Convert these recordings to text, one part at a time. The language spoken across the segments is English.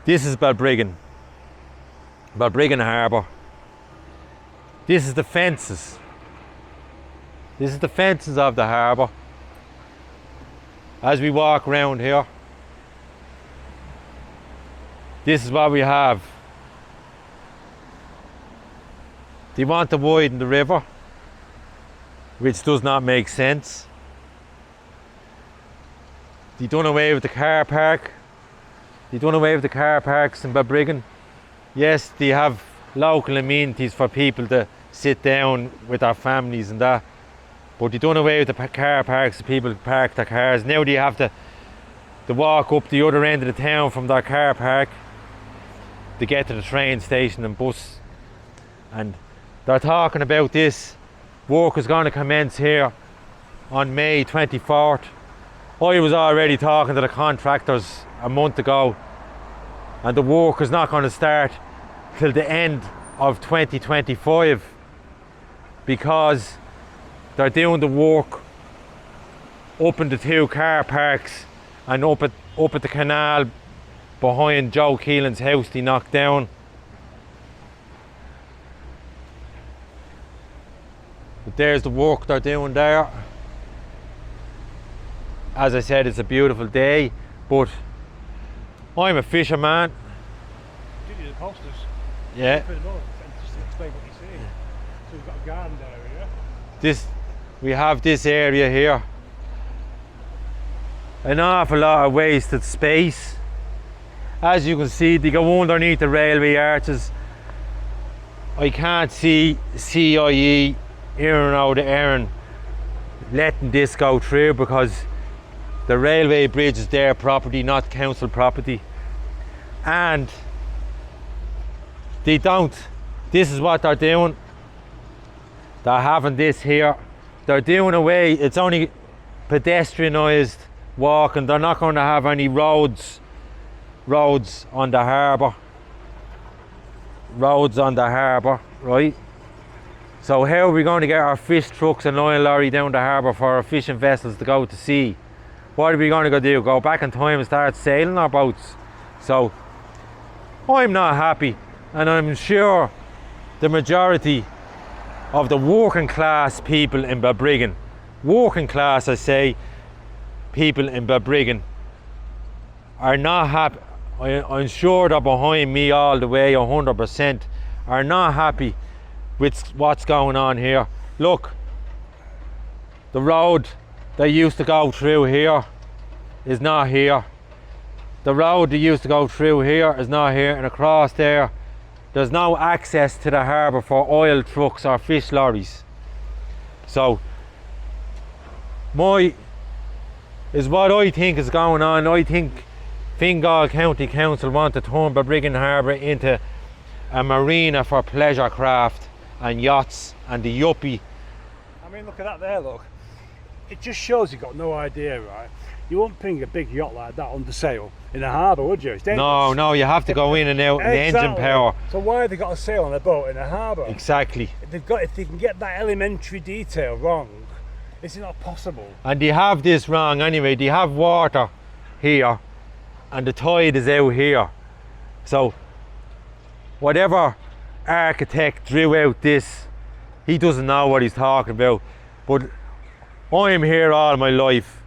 This is Balbriggan harbour. This is the fences. This is the fences of the harbour. As we walk around here, this is what we have. They want to widen the river, which does not make sense. They done away with the car park. They done away with the car parks in Balbriggan. Yes, they have local amenities for people to sit down with their families and that. But they done away with the car parks so people park their cars. Now they have to walk up the other end of the town from their car park to get to the train station and bus. And they're talking about this. Work is going to commence here on May 24th. I was already talking to the contractors a month ago, and the work is not going to start till the end of 2025 because they're doing the work up in the two car parks and up at the canal behind Joe Keelan's house they knocked down. But there's the work they're doing there. As I said, it's a beautiful day, but I'm a fisherman. Did you the posters? Yeah. Just explain what you see. So we've got a garden area. We have this area here. An awful lot of wasted space. As you can see, they go underneath the railway arches. I can't see CIE in and out of Erin letting this go through because the railway bridge is their property, not council property. And they don't. This is what they're doing. They're having this here. They're doing away, it's only pedestrianised walking. They're not going to have any roads on the harbour. Roads on the harbour, right? So how are we going to get our fish trucks and oil lorry down the harbour for our fishing vessels to go to sea? What are we going to go do? Go back in time and start sailing our boats? So I'm not happy, and I'm sure the majority of the working class people in Balbriggan, working class I say, people in Balbriggan are not happy. I'm sure they're behind me all the way 100%, are not happy with what's going on here. Look, the road they used to go through here is not here. The road they used to go through here is not here, and across there there's no access to the harbour for oil trucks or fish lorries. So what I think is going on. I think Fingal County Council want to turn Balbriggan Harbour into a marina for pleasure craft and yachts and the yuppie. I mean, look at that there, look. It just shows you've got no idea, right? You won't bring a big yacht like that under sail in a harbour, would you? It's dangerous. No, you have to go in and out in the engine power. So why have they got a sail on a boat in a harbour? Exactly. If they can get that elementary detail wrong, it's not possible. And they have this wrong anyway. They have water here and the tide is out here. So whatever architect drew out this, he doesn't know what he's talking about. But I'm here all my life.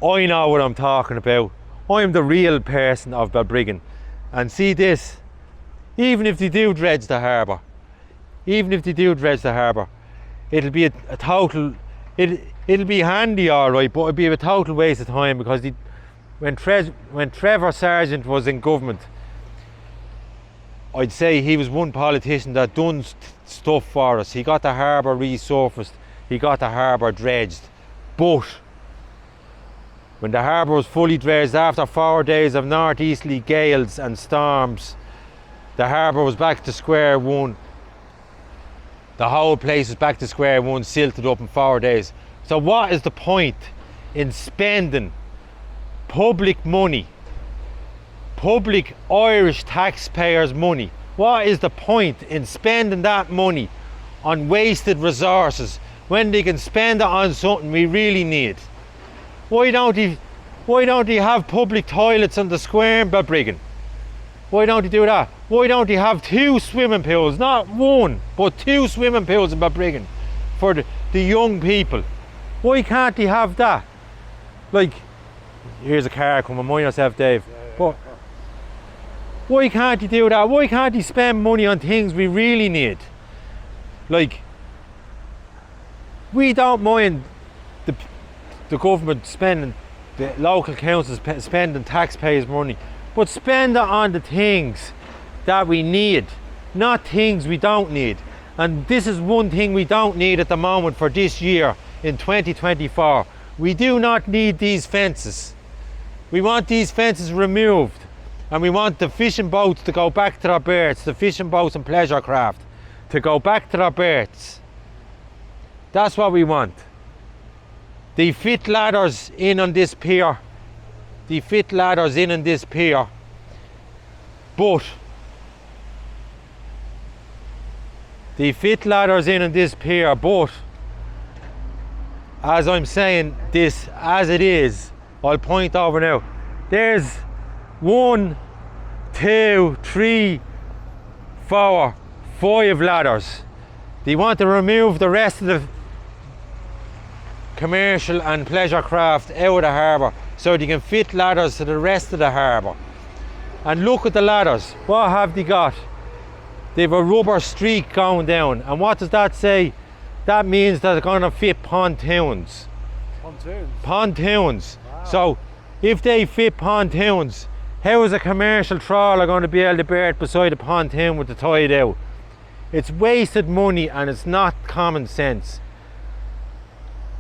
I know what I'm talking about. I'm the real person of Balbriggan. And see this, even if they do dredge the harbour, it'll be a total, it'll be handy alright, but it'll be a total waste of time because when Trevor Sargent was in government, I'd say he was one politician that done stuff for us. He got the harbour resurfaced, he got the harbour dredged, but when the harbour was fully dredged after 4 days of northeasterly gales and storms, the harbour was back to square one. The whole place was back to square one, silted up in 4 days. So what is the point in spending public money, public Irish taxpayers' money? What is the point in spending that money on wasted resources when they can spend it on something we really need? Why don't he have public toilets on the square in Balbriggan? Why don't he do that? Why don't he have 2 swimming pools? Not 1, but 2 swimming pools in Balbriggan for the young people. Why can't he have that? Like, here's a car coming, mind yourself, Dave. But why can't he do that? Why can't he spend money on things we really need? Like, we don't mind the government spending, the local councils spending taxpayers' money, but spend it on the things that we need, not things we don't need. And this is one thing we don't need at the moment for this year in 2024. We do not need these fences. We want these fences removed, and we want the fishing boats to go back to their berths, the fishing boats and pleasure craft to go back to their berths. That's what we want. They fit ladders in on this pier. They fit ladders in on this pier. But they fit ladders in on this pier, but as I'm saying this as it is, I'll point over now. There's 1, 2, 3, 4, 5 ladders. They want to remove the rest of the commercial and pleasure craft out of the harbour so they can fit ladders to the rest of the harbour. And look at the ladders. What have they got? They've a rubber streak going down. And what does that say? That means that they're going to fit pontoons. Pontoons? Pontoons. Wow. So if they fit pontoons, how is a commercial trawler going to be able to berth beside a pontoon with the tide out? It's wasted money and it's not common sense.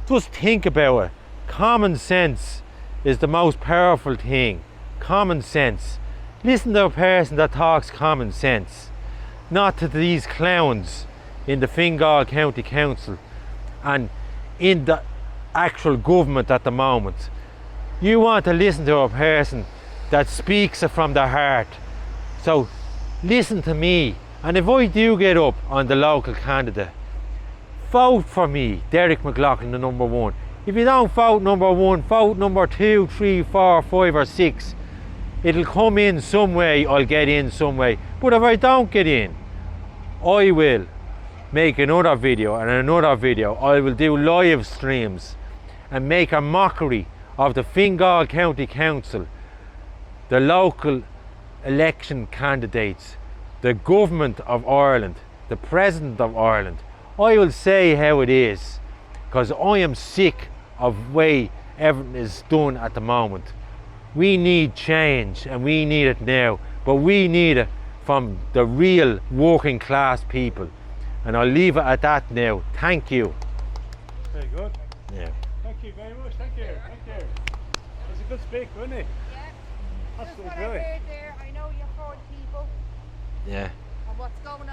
Just think about it. Common sense is the most powerful thing. Common sense. Listen to a person that talks common sense, not to these clowns in the Fingal County Council and in the actual government at the moment. You want to listen to a person that speaks from the heart. So listen to me, and if I do get up on the local candidate, vote for me, Derek Mcloughlin, the number 1. If you don't vote number 1, vote number 2, 3, 4, 5 or 6. It'll come in some way, I'll get in some way. But if I don't get in, I will make another video and another video. I will do live streams and make a mockery of the Fingal County Council, the local election candidates, the government of Ireland, the President of Ireland. I will say how it is, because I am sick of the way everything is done at the moment. We need change and we need it now, but we need it from the real working class people. And I'll leave it at that now. Thank you. Very good. Yeah. Thank you very much. Thank you. Thank you. That's a good speaker, wasn't he? Yeah. That's Absolutely what I brilliant. heard there. I know you're for the people Yeah. and what's going on.